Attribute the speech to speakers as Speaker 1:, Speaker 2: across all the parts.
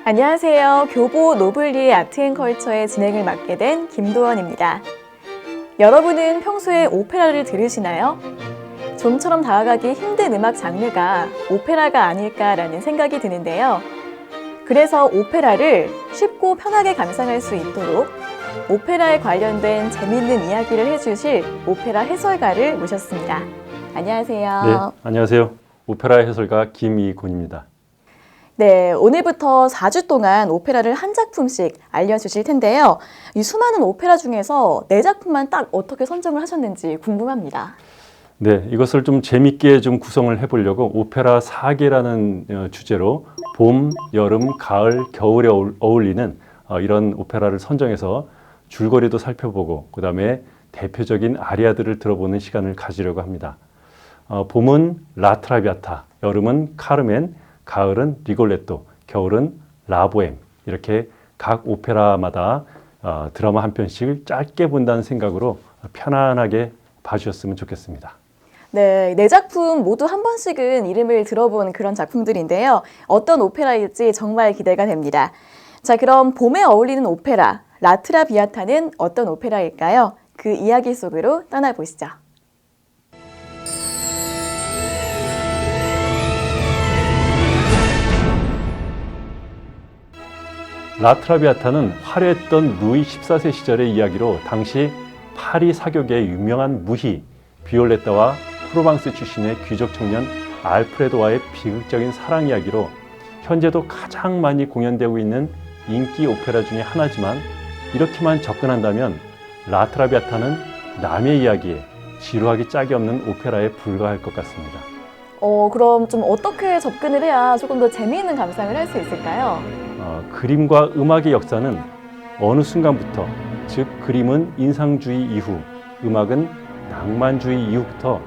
Speaker 1: 안녕하세요. 교보 노블리의 아트앤컬처의 진행을 맡게 된 김도원입니다. 여러분은 평소에 오페라를 들으시나요? 좀처럼 다가가기 힘든 음악 장르가 오페라가 아닐까라는 생각이 드는데요. 그래서 오페라를 쉽고 편하게 감상할 수 있도록 오페라에 관련된 재미있는 이야기를 해주실 오페라 해설가를 모셨습니다. 안녕하세요.
Speaker 2: 네, 안녕하세요. 오페라 해설가 김이곤입니다.
Speaker 1: 네, 오늘부터 4주 동안 오페라를 한 작품씩 알려주실 텐데요. 이 수많은 오페라 중에서 4작품만 딱 어떻게 선정을 하셨는지 궁금합니다.
Speaker 2: 네, 이것을 좀 재밌게 좀 구성을 해보려고 오페라 4개라는 주제로 봄, 여름, 가을, 겨울에 어울리는 이런 오페라를 선정해서 줄거리도 살펴보고 그 다음에 대표적인 아리아들을 들어보는 시간을 가지려고 합니다. 봄은 라트라비아타, 여름은 카르멘, 가을은 리골레토, 겨울은 라보엠, 이렇게 각 오페라마다 드라마 한 편씩 짧게 본다는 생각으로 편안하게 봐주셨으면 좋겠습니다.
Speaker 1: 네, 4작품 모두 한 번씩은 이름을 들어본 그런 작품들인데요. 어떤 오페라일지 정말 기대가 됩니다. 자, 그럼 봄에 어울리는 오페라, 라트라비아타는 어떤 오페라일까요? 그 이야기 속으로 떠나보시죠.
Speaker 2: 라트라비아타는 화려했던 루이 14세 시절의 이야기로 당시 파리 사격의 유명한 무희 비올레타와 프로방스 출신의 귀족 청년 알프레도와의 비극적인 사랑 이야기로 현재도 가장 많이 공연되고 있는 인기 오페라 중에 하나지만 이렇게만 접근한다면 라트라비아타는 남의 이야기에 지루하기 짝이 없는 오페라에 불과할 것 같습니다.
Speaker 1: 그럼 좀 어떻게 접근을 해야 조금 더 재미있는 감상을 할 수 있을까요?
Speaker 2: 그림과 음악의 역사는 어느 순간부터, 즉 그림은 인상주의 이후, 음악은 낭만주의 이후부터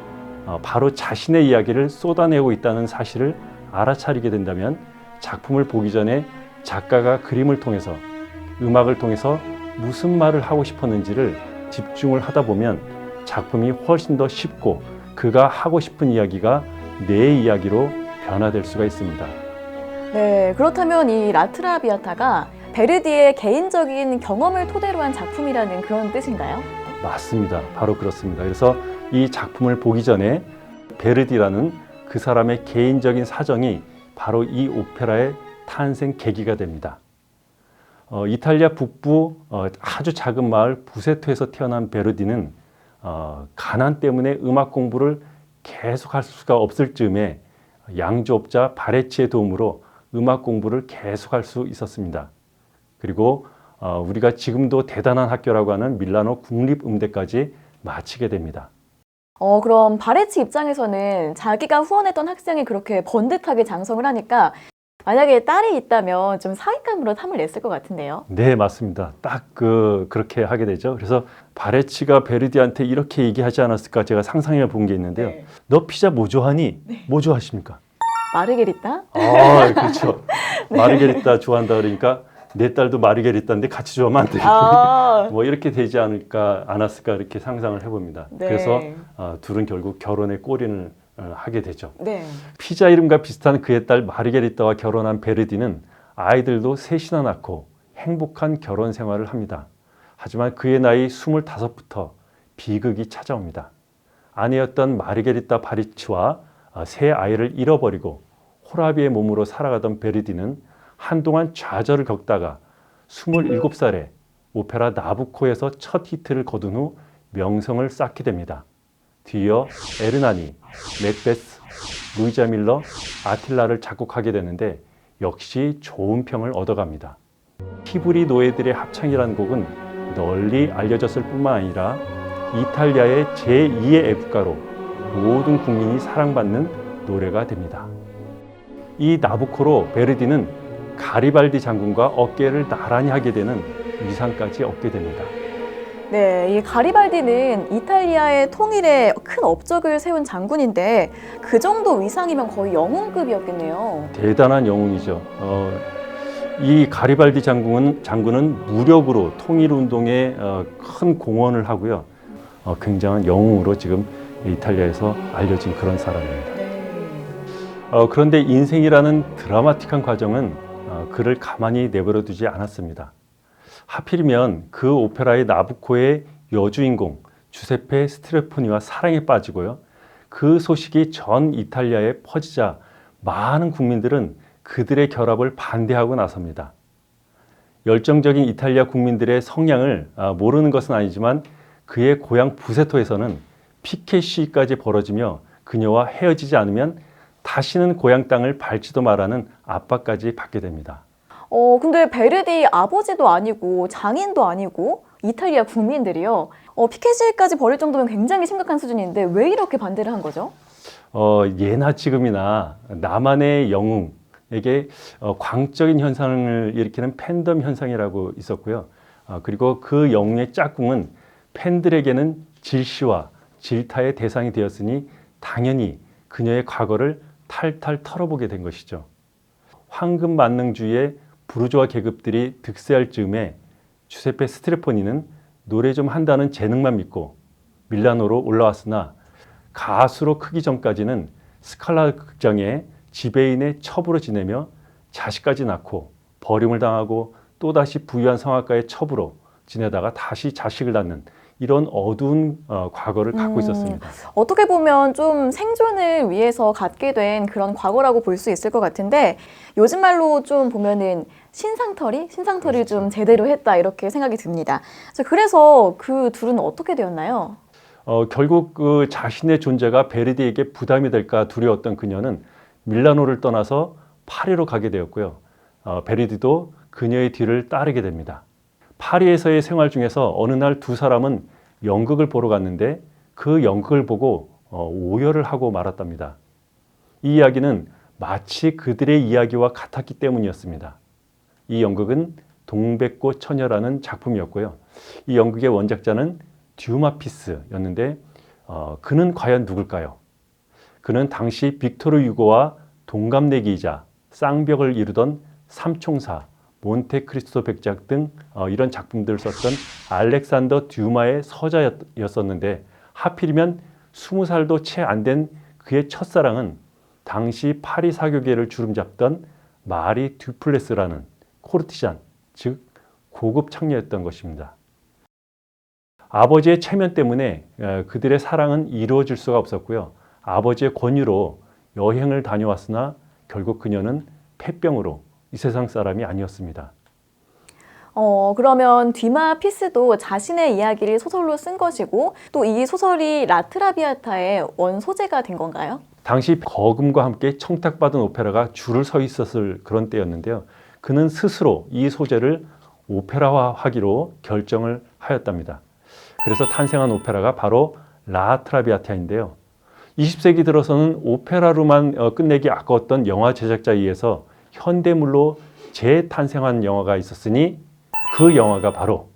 Speaker 2: 바로 자신의 이야기를 쏟아내고 있다는 사실을 알아차리게 된다면 작품을 보기 전에 작가가 그림을 통해서, 음악을 통해서 무슨 말을 하고 싶었는지를 집중을 하다 보면 작품이 훨씬 더 쉽고 그가 하고 싶은 이야기가 내 이야기로 변화될 수가 있습니다.
Speaker 1: 네, 그렇다면 이 라트라비아타가 베르디의 개인적인 경험을 토대로 한 작품이라는 그런 뜻인가요?
Speaker 2: 맞습니다. 바로 그렇습니다. 그래서 이 작품을 보기 전에 베르디라는 그 사람의 개인적인 사정이 바로 이 오페라의 탄생 계기가 됩니다. 이탈리아 북부 아주 작은 마을 부세토에서 태어난 베르디는 가난 때문에 음악 공부를 계속할 수가 없을 즈음에 양조업자 바레치의 도움으로 음악 공부를 계속할 수 있었습니다. 그리고 우리가 지금도 대단한 학교라고 하는 밀라노 국립음대까지 마치게 됩니다.
Speaker 1: 그럼 바레치 입장에서는 자기가 후원했던 학생이 그렇게 번듯하게 장성을 하니까 만약에 딸이 있다면 좀 사윗감으로 탐을 냈을 것 같은데요.
Speaker 2: 네, 맞습니다. 딱 그렇게 하게 되죠. 그래서 바레치가 베르디한테 이렇게 얘기하지 않았을까 제가 상상해 본 게 있는데요.
Speaker 1: 네.
Speaker 2: 너 피자 뭐 좋아하니? 네. 뭐 좋아하십니까?
Speaker 1: 마르게리타?
Speaker 2: 그렇죠. 네. 마르게리타 좋아한다 그러니까 내 딸도 마르게리타인데 같이 좋아하면 안 되겠네. 뭐 이렇게 되지 않았을까 이렇게 상상을 해봅니다.
Speaker 1: 네.
Speaker 2: 그래서 둘은 결국 결혼의 골인을 하게 되죠.
Speaker 1: 네.
Speaker 2: 피자 이름과 비슷한 그의 딸 마르게리타와 결혼한 베르디는 아이들도 셋이나 낳고 행복한 결혼 생활을 합니다. 하지만 그의 나이 25부터 비극이 찾아옵니다. 아내였던 마르게리타 바리치와 세 아이를 잃어버리고 호라비의 몸으로 살아가던 베르디는 한동안 좌절을 겪다가 27살에 오페라 나부코에서 첫 히트를 거둔 후 명성을 쌓게 됩니다. 뒤이어 에르나니, 맥베스, 루이자 밀러, 아틸라를 작곡하게 되는데 역시 좋은 평을 얻어갑니다. 히브리 노예들의 합창이라는 곡은 널리 알려졌을 뿐만 아니라 이탈리아의 제2의 애국가로 모든 국민이 사랑받는 노래가 됩니다. 이 나부코로 베르디는 가리발디 장군과 어깨를 나란히 하게 되는 위상까지 얻게 됩니다.
Speaker 1: 네, 이 가리발디는 이탈리아의 통일에 큰 업적을 세운 장군인데 그 정도 위상이면 거의 영웅급이었겠네요.
Speaker 2: 대단한 영웅이죠. 이 가리발디 장군은 무력으로 통일운동에 큰 공헌을 하고요. 굉장한 영웅으로 지금 이탈리아에서 알려진 그런 사람입니다. 그런데 인생이라는 드라마틱한 과정은 그를 가만히 내버려 두지 않았습니다. 하필이면 그 오페라의 나부코의 여주인공 주세페 스트레포니와 사랑에 빠지고요. 그 소식이 전 이탈리아에 퍼지자 많은 국민들은 그들의 결합을 반대하고 나섭니다. 열정적인 이탈리아 국민들의 성향을 모르는 것은 아니지만 그의 고향 부세토에서는 피켓 시위까지 벌어지며 그녀와 헤어지지 않으면 다시는 고향 땅을 밟지도 말라는 압박까지 받게 됩니다.
Speaker 1: 근데 베르디 아버지도 아니고 장인도 아니고 이탈리아 국민들이요. 피켓시위까지 벌일 정도면 굉장히 심각한 수준인데 왜 이렇게 반대를 한 거죠?
Speaker 2: 예나 지금이나 나만의 영웅에게 광적인 현상을 일으키는 팬덤 현상이라고 있었고요. 그리고 그 영웅의 짝꿍은 팬들에게는 질시와 질타의 대상이 되었으니 당연히 그녀의 과거를 탈탈 털어보게 된 것이죠. 황금 만능주의의 부르주아 계급들이 득세할 즈음에 주세페 스트레포니는 노래 좀 한다는 재능만 믿고 밀라노로 올라왔으나 가수로 크기 전까지는 스칼라 극장의 지배인의 첩으로 지내며 자식까지 낳고 버림을 당하고 또다시 부유한 성악가의 첩으로 지내다가 다시 자식을 낳는 이런 어두운 과거를 갖고 있었습니다.
Speaker 1: 어떻게 보면 좀 생존을 위해서 갖게 된 그런 과거라고 볼 수 있을 것 같은데 요즘 말로 좀 보면은 신상털이
Speaker 2: 그렇죠.
Speaker 1: 좀 제대로 했다 이렇게 생각이 듭니다. 그래서 그 둘은 어떻게 되었나요?
Speaker 2: 결국 그 자신의 존재가 베르디에게 부담이 될까 두려웠던 그녀는 밀라노를 떠나서 파리로 가게 되었고요. 베르디도 그녀의 뒤를 따르게 됩니다. 파리에서의 생활 중에서 어느 날 두 사람은 연극을 보러 갔는데 그 연극을 보고 오열을 하고 말았답니다. 이 이야기는 마치 그들의 이야기와 같았기 때문이었습니다. 이 연극은 동백꽃 처녀라는 작품이었고요. 이 연극의 원작자는 듀마피스였는데 그는 과연 누굴까요? 그는 당시 빅토르 유고와 동갑내기이자 쌍벽을 이루던 삼총사, 몬테크리스토 백작 등 이런 작품들을 썼던 알렉산더 듀마의 서자였었는데 하필이면 20살도 채 안 된 그의 첫사랑은 당시 파리 사교계를 주름잡던 마리 듀플레스라는 코르티잔, 즉 고급 창녀였던 것입니다. 아버지의 체면 때문에 그들의 사랑은 이루어질 수가 없었고요. 아버지의 권유로 여행을 다녀왔으나 결국 그녀는 폐병으로 이 세상 사람이 아니었습니다.
Speaker 1: 그러면 뒤마 피스도 자신의 이야기를 소설로 쓴 것이고 또 이 소설이 라트라비아타의 원 소재가 된 건가요?
Speaker 2: 당시 거금과 함께 청탁받은 오페라가 줄을 서 있었을 그런 때였는데요. 그는 스스로 이 소재를 오페라화하기로 결정을 하였답니다. 그래서 탄생한 오페라가 바로 라트라비아타인데요. 20세기 들어서는 오페라로만 끝내기 아까웠던 영화 제작자에 의해서 현대물로 재탄생한 영화가 있었으니 그 영화가 바로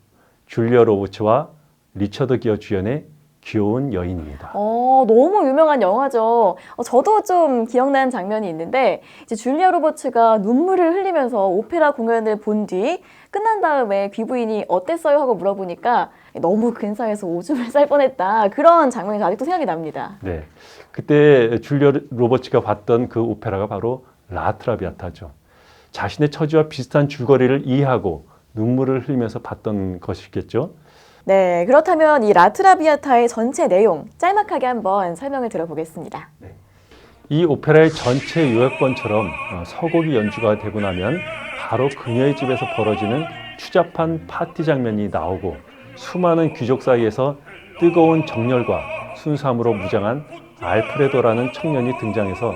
Speaker 2: 줄리아 로버츠와 리처드 기어 주연의 귀여운 여인입니다.
Speaker 1: 너무 유명한 영화죠. 저도 좀 기억나는 장면이 있는데 이제 줄리아 로버츠가 눈물을 흘리면서 오페라 공연을 본 뒤 끝난 다음에 귀부인이 어땠어요? 하고 물어보니까 너무 근사해서 오줌을 쌀 뻔했다. 그런 장면이 아직도 생각이 납니다.
Speaker 2: 네, 그때 줄리아 로버츠가 봤던 그 오페라가 바로 라트라비아타죠. 자신의 처지와 비슷한 줄거리를 이해하고 눈물을 흘리면서 봤던 것이겠죠.
Speaker 1: 네, 그렇다면 이 라트라비아타의 전체 내용 짤막하게 한번 설명을 들어보겠습니다.
Speaker 2: 이 오페라의 전체 요약본처럼 서곡이 연주가 되고 나면 바로 그녀의 집에서 벌어지는 추잡한 파티 장면이 나오고 수많은 귀족 사이에서 뜨거운 정열과 순수함으로 무장한 알프레도라는 청년이 등장해서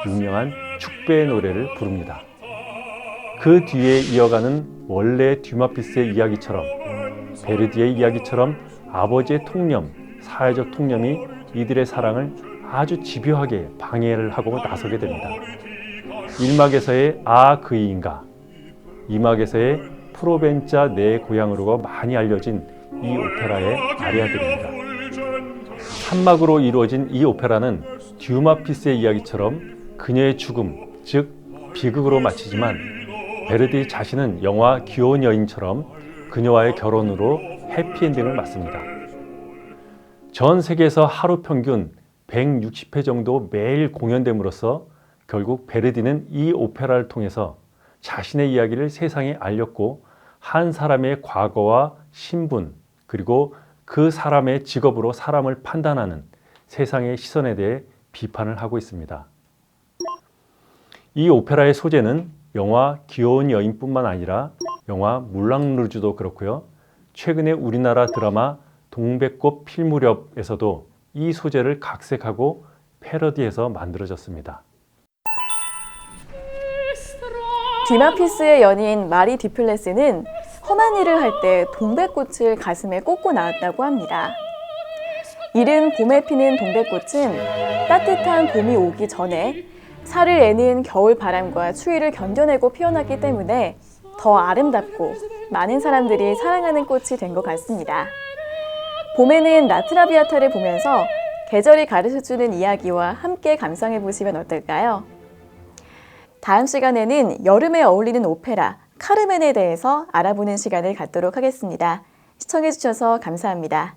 Speaker 2: 유명한 축배의 노래를 부릅니다. 그 뒤에 이어가는 원래 듀마피스의 이야기처럼 베르디의 이야기처럼 아버지의 통념, 사회적 통념이 이들의 사랑을 아주 집요하게 방해를 하고 나서게 됩니다. 1막에서의 아 그이인가, 2막에서의 프로벤자 내 고향으로가 많이 알려진 이 오페라의 아리아들입니다. 3막으로 이루어진 이 오페라는 듀마피스의 이야기처럼 그녀의 죽음, 즉 비극으로 마치지만 베르디 자신은 영화 귀여운 여인처럼 그녀와의 결혼으로 해피엔딩을 맞습니다. 전 세계에서 하루 평균 160회 정도 매일 공연됨으로써 결국 베르디는 이 오페라를 통해서 자신의 이야기를 세상에 알렸고 한 사람의 과거와 신분 그리고 그 사람의 직업으로 사람을 판단하는 세상의 시선에 대해 비판을 하고 있습니다. 이 오페라의 소재는 영화 귀여운 여인뿐만 아니라 영화 물랑루즈도 그렇고요. 최근에 우리나라 드라마 동백꽃 필 무렵에서도 이 소재를 각색하고 패러디해서 만들어졌습니다.
Speaker 1: 디마피스의 연인 마리 디플레스는 험한 일을 할 때 동백꽃을 가슴에 꽂고 나왔다고 합니다. 이른 봄에 피는 동백꽃은 따뜻한 봄이 오기 전에 살을 애는 겨울 바람과 추위를 견뎌내고 피어나기 때문에 더 아름답고 많은 사람들이 사랑하는 꽃이 된 것 같습니다. 봄에는 라트라비아타를 보면서 계절이 가르쳐주는 이야기와 함께 감상해 보시면 어떨까요? 다음 시간에는 여름에 어울리는 오페라 카르멘에 대해서 알아보는 시간을 갖도록 하겠습니다. 시청해 주셔서 감사합니다.